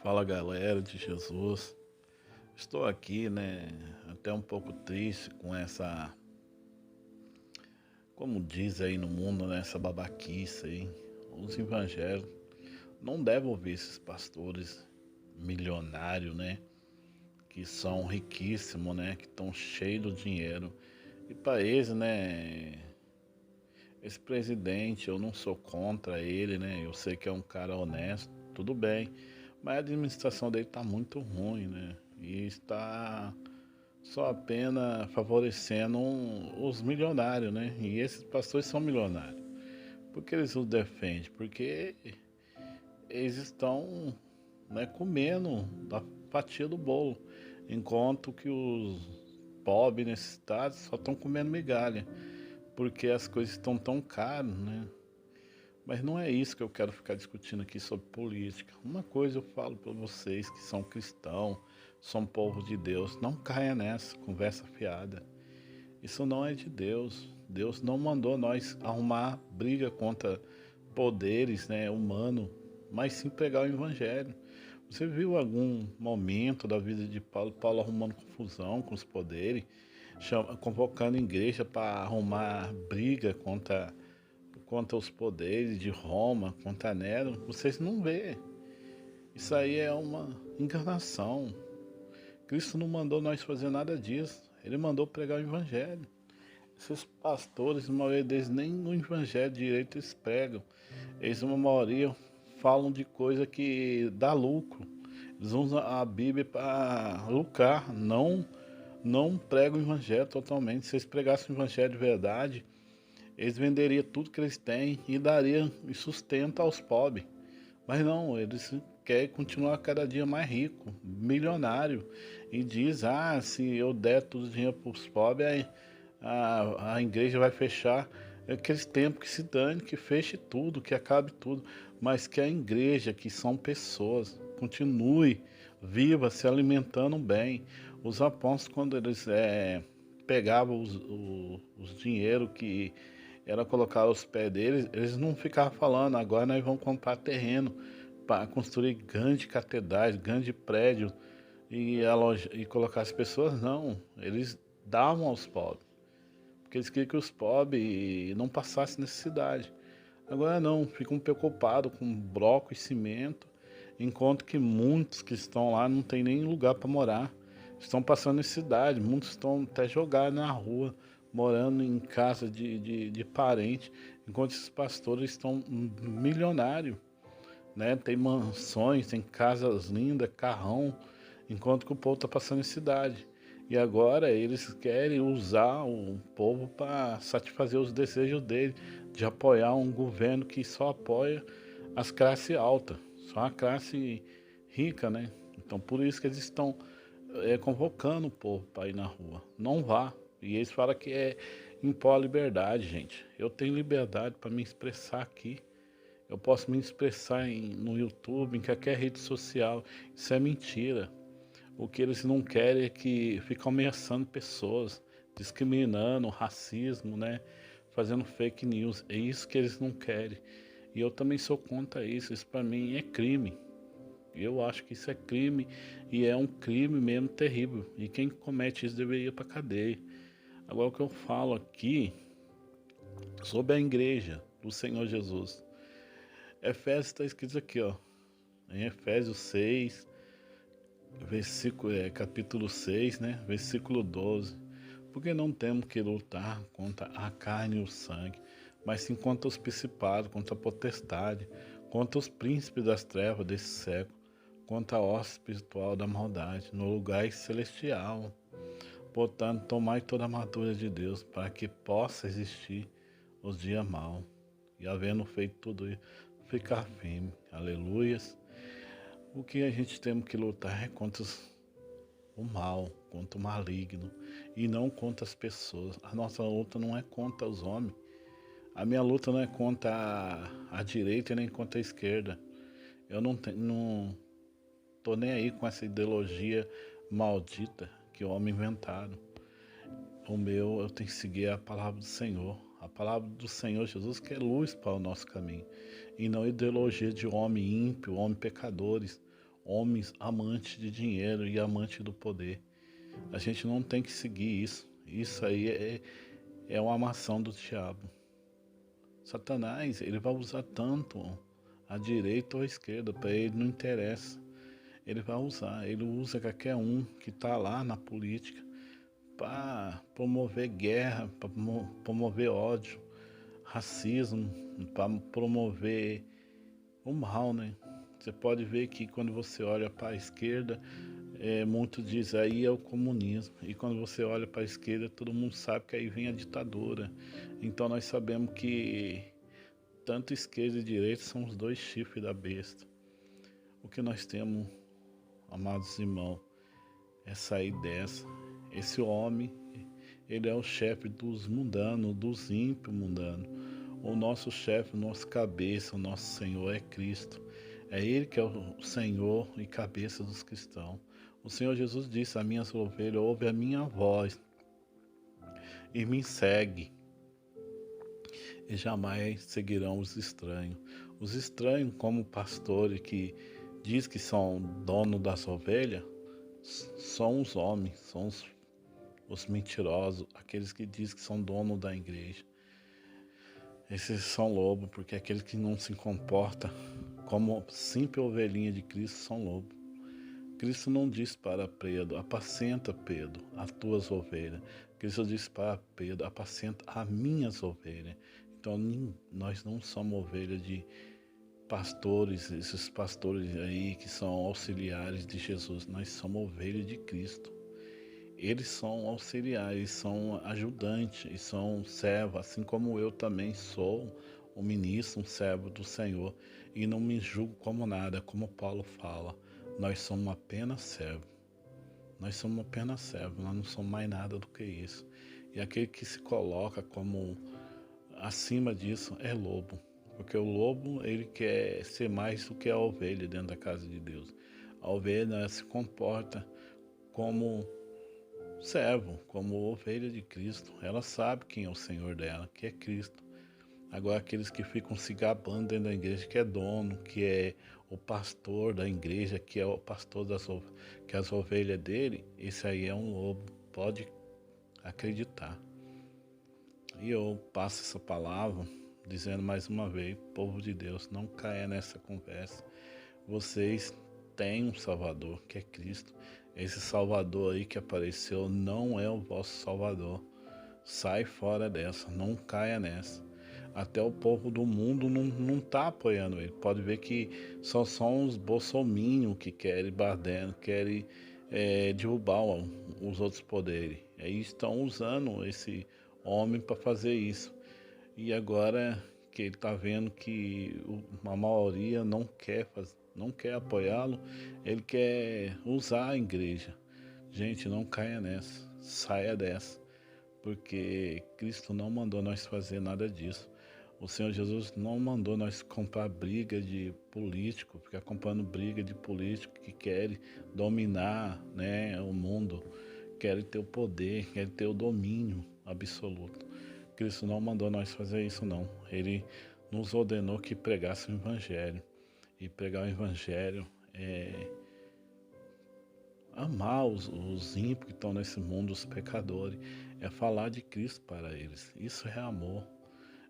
Fala galera de Jesus, estou aqui, até um pouco triste com essa, como diz aí no mundo, né, essa babaquice aí. Os evangélicos não devem ouvir esses pastores milionários, né, que são riquíssimos, né, que estão cheios de dinheiro. E para eles, né, esse presidente, eu não sou contra ele, né, eu sei que é um cara honesto, tudo bem, mas a administração dele está muito ruim, né, e está só apenas favorecendo os milionários, né? E esses pastores são milionários. Por que eles os defendem? Porque eles estão, né, comendo da fatia do bolo, enquanto que os pobres necessitados só estão comendo migalha, porque as coisas estão tão caras, né? Mas não é isso que eu quero ficar discutindo aqui sobre política. Uma coisa eu falo para vocês que são cristãos, são povo de Deus, não caia nessa conversa fiada. Isso não é de Deus. Deus não mandou nós arrumar briga contra poderes, né, humanos, mas sim pregar o evangelho. Você viu algum momento da vida de Paulo, Paulo arrumando confusão com os poderes, convocando a igreja para arrumar briga contra os poderes de Roma, contra Nero? Vocês não vê. Isso aí é uma enganação. Cristo não mandou nós fazer nada disso. Ele mandou pregar o evangelho. Esses pastores, a maioria deles nem no evangelho direito eles pregam. Eles, uma maioria, falam de coisa que dá lucro. Eles usam a Bíblia para lucrar, não pregam o evangelho totalmente. Se eles pregassem o evangelho de verdade, eles venderiam tudo que eles têm e dariam sustento aos pobres. Mas não, eles querem continuar cada dia mais rico, milionário. E diz, se eu der todo o dinheiro para os pobres, aí a igreja vai fechar. É aqueles tempos que se dane, que feche tudo, que acabe tudo. Mas que a igreja, que são pessoas, continue viva, se alimentando bem. Os apóstolos, quando eles pegavam os dinheiro que era colocar aos pés deles, eles não ficavam falando, agora nós vamos comprar terreno para construir grandes catedrais, grandes prédios e colocar as pessoas, não. Eles davam aos pobres, porque eles queriam que os pobres não passassem necessidade. Agora não, ficam preocupados com bloco e cimento, enquanto que muitos que estão lá não tem nem lugar para morar. Estão passando necessidade, muitos estão até jogados na rua, morando em casa de parente, enquanto esses pastores estão milionários, né? Tem mansões, tem casas lindas, carrão, enquanto que o povo está passando necessidade. E agora eles querem usar o povo para satisfazer os desejos dele, de apoiar um governo que só apoia as classes altas, só a classe rica, né? Então por isso que eles estão convocando o povo para ir na rua. Não vá. E eles falam que é impor a liberdade, gente. Eu tenho liberdade para me expressar aqui. Eu posso me expressar no YouTube, em qualquer rede social. Isso é mentira. O que eles não querem é que ficam ameaçando pessoas, discriminando, racismo, né? Fazendo fake news. É isso que eles não querem. E eu também sou contra isso. Isso para mim é crime. Eu acho que isso é crime e é um crime mesmo terrível. E quem comete isso deveria ir para cadeia. Agora o que eu falo aqui sobre a igreja do Senhor Jesus. Efésios está escrito aqui, ó. Em Efésios 6, capítulo 6, né? Versículo 12. Porque não temos que lutar contra a carne e o sangue, mas sim contra os principados, contra a potestade, contra os príncipes das trevas desse século, contra a hoste espiritual da maldade, no lugar celestial. Portanto, tomai toda a armadura de Deus, para que possa existir os dias maus. E havendo feito tudo isso, ficar firme. Aleluias. O que a gente tem que lutar é contra o mal, contra o maligno, e não contra as pessoas. A nossa luta não é contra os homens. A minha luta não é contra a direita nem contra a esquerda. Eu não tô nem aí com essa ideologia maldita que o homem inventaram. Eu tenho que seguir a palavra do Senhor. A palavra do Senhor Jesus, que é luz para o nosso caminho. E não ideologia de homem ímpio, homem pecadores, homens amantes de dinheiro e amantes do poder. A gente não tem que seguir isso. Isso aí é uma armação do diabo. Satanás, ele vai usar tanto a direita ou a esquerda, para ele não interessa. Ele vai usar, ele usa qualquer um que está lá na política para promover guerra, para promover ódio, racismo, para promover o mal, né? Você pode ver que quando você olha para a esquerda, muito diz aí é o comunismo. E quando você olha para a esquerda, todo mundo sabe que aí vem a ditadura. Então nós sabemos que tanto esquerda e direita são os dois chifres da besta. O que nós temos, amados irmãos, é sair dessa. Esse homem, ele é o chefe dos mundanos, dos ímpios mundanos. O nosso chefe, o nosso cabeça, o nosso Senhor é Cristo. É Ele que é o Senhor e cabeça dos cristãos. O Senhor Jesus disse: as minhas ovelhas ouvem a minha voz e me seguem, e jamais seguirão os estranhos. Os estranhos, como pastores que diz que são donos das ovelhas, são os homens, são os mentirosos, aqueles que dizem que são donos da igreja. Esses são lobos, porque aqueles que não se comportam como simples ovelhinha de Cristo são lobos. Cristo não diz para Pedro: apacenta, Pedro, as tuas ovelhas. Cristo diz para Pedro: apacenta as minhas ovelhas. Então nós não somos ovelhas de pastores, esses pastores aí que são auxiliares de Jesus. Nós somos ovelhas de Cristo. Eles são auxiliares, são ajudantes, e são servos, assim como eu também sou um ministro, um servo do Senhor, e não me julgo como nada, como Paulo fala. Nós somos apenas servos. Nós somos apenas servos, nós não somos mais nada do que isso. E aquele que se coloca como acima disso é lobo. Porque o lobo, ele quer ser mais do que a ovelha dentro da casa de Deus. A ovelha se comporta como servo, como ovelha de Cristo. Ela sabe quem é o Senhor dela, que é Cristo. Agora aqueles que ficam se gabando dentro da igreja, que é dono, que é o pastor da igreja, que é o pastor que as ovelhas dele, esse aí é um lobo, pode acreditar. E eu passo essa palavra dizendo mais uma vez: povo de Deus, não caia nessa conversa. Vocês têm um Salvador, que é Cristo. Esse Salvador aí que apareceu não é o vosso Salvador. Sai fora dessa, não caia nessa. Até o povo do mundo não tá apoiando ele. Pode ver que são só uns bolsominions que querem Bardeno, querem derrubar os outros poderes. Aí estão usando esse homem para fazer isso. E agora que ele está vendo que a maioria não quer apoiá-lo, ele quer usar a igreja. Gente, não caia nessa, saia dessa, porque Cristo não mandou nós fazer nada disso. O Senhor Jesus não mandou nós comprar briga de político, ficar comprando briga de político que querem dominar, né, o mundo, querem ter o poder, querem ter o domínio absoluto. Cristo não mandou nós fazer isso, não. Ele nos ordenou que pregasse o Evangelho. E pregar o Evangelho é amar os ímpios que estão nesse mundo, os pecadores. É falar de Cristo para eles. Isso é amor.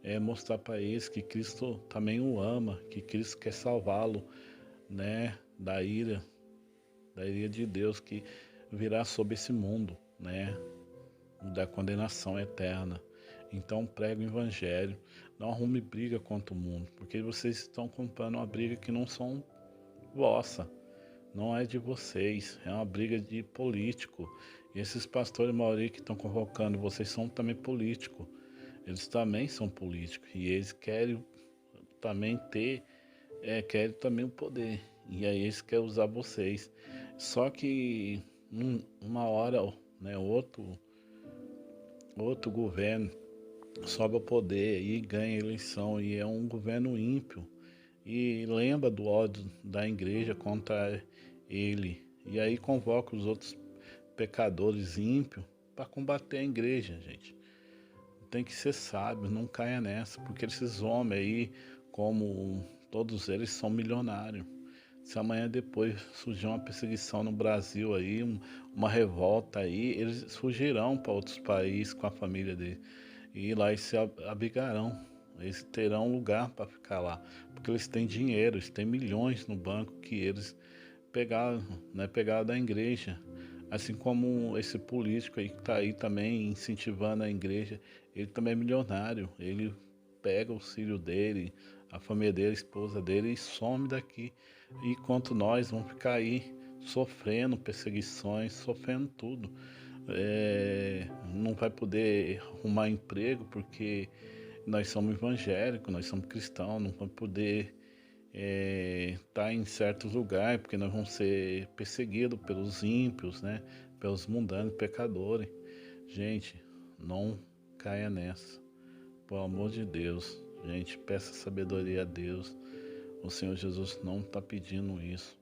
É mostrar para eles que Cristo também o ama, que Cristo quer salvá-lo, né, da ira de Deus que virá sobre esse mundo, né, da condenação eterna. Então pregue o Evangelho, não arrume briga contra o mundo, porque vocês estão comprando uma briga que não são vossa, não é de vocês, é uma briga de político. E esses pastores maioria que estão convocando vocês são também políticos, eles também são políticos e eles querem também querem também o poder, e aí eles querem usar vocês. Só que uma hora, né, outro governo sobe ao poder e ganha a eleição, e é um governo ímpio, e lembra do ódio da igreja contra ele, e aí convoca os outros pecadores ímpios para combater a igreja, gente. Tem que ser sábio, não caia nessa, porque esses homens aí, como todos eles, são milionários. Se amanhã depois surgir uma perseguição no Brasil aí, uma revolta aí, eles fugirão para outros países com a família dele. E lá eles se abrigarão. Eles terão lugar para ficar lá. Porque eles têm dinheiro, eles têm milhões no banco que eles pegaram, né, pegaram da igreja. Assim como esse político aí que está aí também incentivando a igreja, ele também é milionário. Ele pega o filho dele, a família dele, a esposa dele e some daqui. Enquanto nós vamos ficar aí sofrendo perseguições, sofrendo tudo. Não vai poder arrumar emprego porque nós somos evangélicos, nós somos cristãos, não vamos poder estar em certos lugares porque nós vamos ser perseguidos pelos ímpios, né? Pelos mundanos, pecadores. Gente, não caia nessa. Pelo amor de Deus, gente, peça sabedoria a Deus. O Senhor Jesus não está pedindo isso.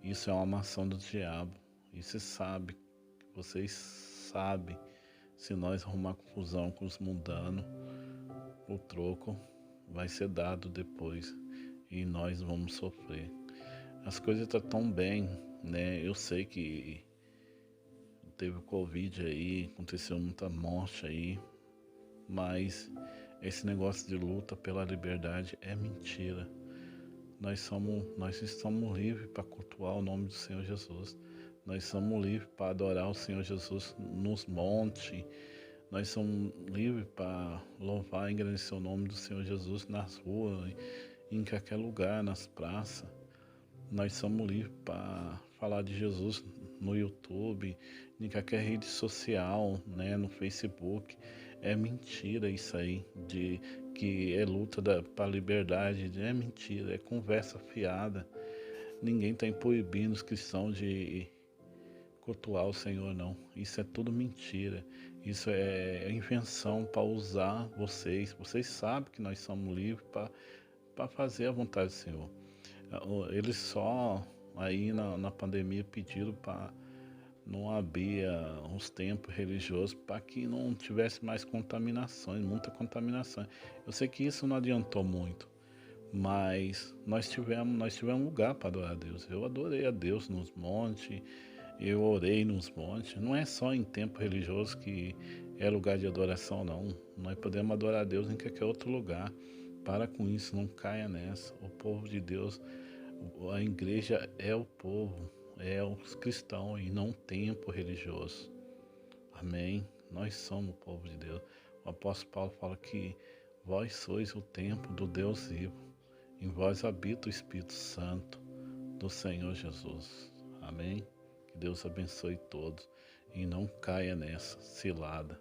Isso é uma ação do diabo. E vocês sabem, se nós arrumar confusão com os mundanos, o troco vai ser dado depois e nós vamos sofrer. As coisas estão tão bem, né? Eu sei que teve o Covid aí, aconteceu muita morte aí, mas esse negócio de luta pela liberdade é mentira. Nós estamos livres para cultuar o nome do Senhor Jesus. Nós somos livres para adorar o Senhor Jesus nos montes. Nós somos livres para louvar e engrandecer o nome do Senhor Jesus nas ruas, em qualquer lugar, nas praças. Nós somos livres para falar de Jesus no YouTube, em qualquer rede social, né, no Facebook. É mentira isso aí, de que é luta para a liberdade. É mentira, é conversa fiada. Ninguém está proibindo os cristãos de cultuar o Senhor, não. Isso é tudo mentira. Isso é invenção para usar vocês. Vocês sabem que nós somos livres para fazer a vontade do Senhor. Eles só aí na pandemia pediram para não abrir os templos religiosos para que não tivesse mais contaminações, muita contaminação. Eu sei que isso não adiantou muito, mas nós tivemos lugar para adorar a Deus. Eu adorei a Deus nos montes, eu orei nos montes. Não é só em templo religioso que é lugar de adoração, não. Nós podemos adorar a Deus em qualquer outro lugar. Para com isso, não caia nessa. O povo de Deus, a igreja é o povo, é os cristãos e não templo religioso. Amém? Nós somos o povo de Deus. O apóstolo Paulo fala que vós sois o templo do Deus vivo. Em vós habita o Espírito Santo do Senhor Jesus. Amém? Que Deus abençoe todos e não caia nessa cilada.